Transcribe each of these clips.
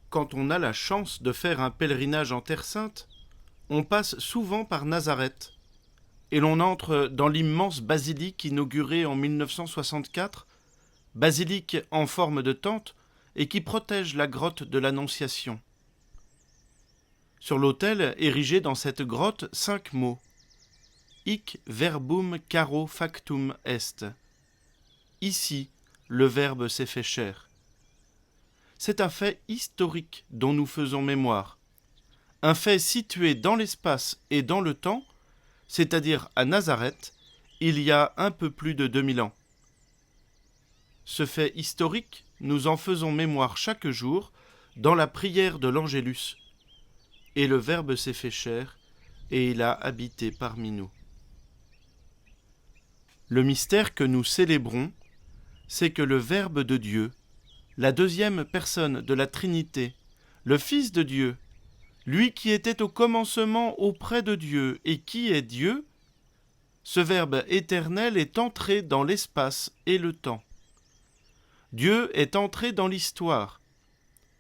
Quand on a la chance de faire un pèlerinage en Terre Sainte, on passe souvent par Nazareth et l'on entre dans l'immense basilique inaugurée en 1964, basilique en forme de tente et qui protège la grotte de l'Annonciation. Sur l'autel, érigé dans cette grotte, 5 mots. Hic verbum caro factum est. Ici, le Verbe s'est fait chair. C'est un fait historique dont nous faisons mémoire. Un fait situé dans l'espace et dans le temps, c'est-à-dire à Nazareth, il y a un peu plus de 2000 ans. Ce fait historique, nous en faisons mémoire chaque jour dans la prière de l'Angélus. Et le Verbe s'est fait chair, et il a habité parmi nous. Le mystère que nous célébrons, c'est que le Verbe de Dieu, la deuxième personne de la Trinité, le Fils de Dieu, lui qui était au commencement auprès de Dieu et qui est Dieu, ce Verbe éternel est entré dans l'espace et le temps. Dieu est entré dans l'histoire.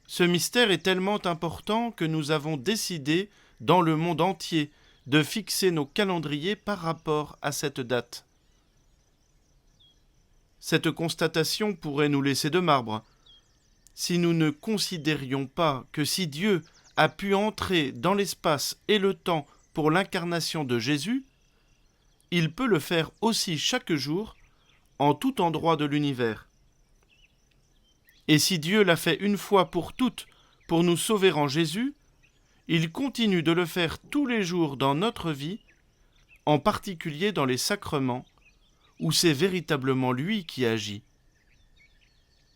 Ce mystère est tellement important que nous avons décidé, dans le monde entier, de fixer nos calendriers par rapport à cette date. Cette constatation pourrait nous laisser de marbre, si nous ne considérions pas que si Dieu a pu entrer dans l'espace et le temps pour l'incarnation de Jésus, il peut le faire aussi chaque jour, en tout endroit de l'univers. Et si Dieu l'a fait une fois pour toutes pour nous sauver en Jésus, il continue de le faire tous les jours dans notre vie, en particulier dans les sacrements, où c'est véritablement lui qui agit.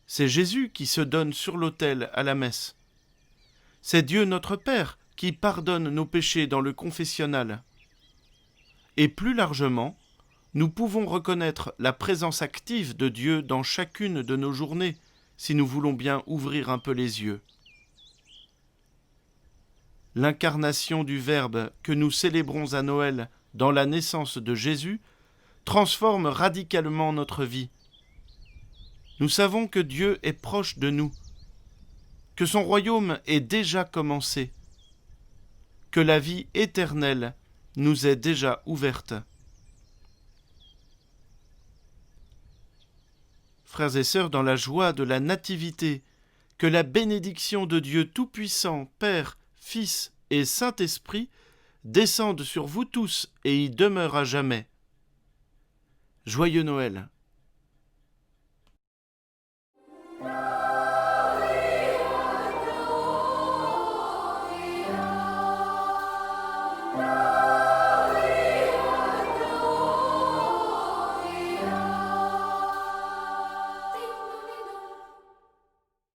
C'est Jésus qui se donne sur l'autel à la messe. C'est Dieu notre Père qui pardonne nos péchés dans le confessionnal. Et plus largement, nous pouvons reconnaître la présence active de Dieu dans chacune de nos journées, si nous voulons bien ouvrir un peu les yeux. L'incarnation du Verbe que nous célébrons à Noël dans la naissance de Jésus transforme radicalement notre vie. Nous savons que Dieu est proche de nous, que son royaume est déjà commencé, que la vie éternelle nous est déjà ouverte. Frères et sœurs, dans la joie de la nativité, que la bénédiction de Dieu Tout-Puissant, Père, Fils et Saint-Esprit descende sur vous tous et y demeure à jamais. Joyeux Noël! Gloria, Gloria.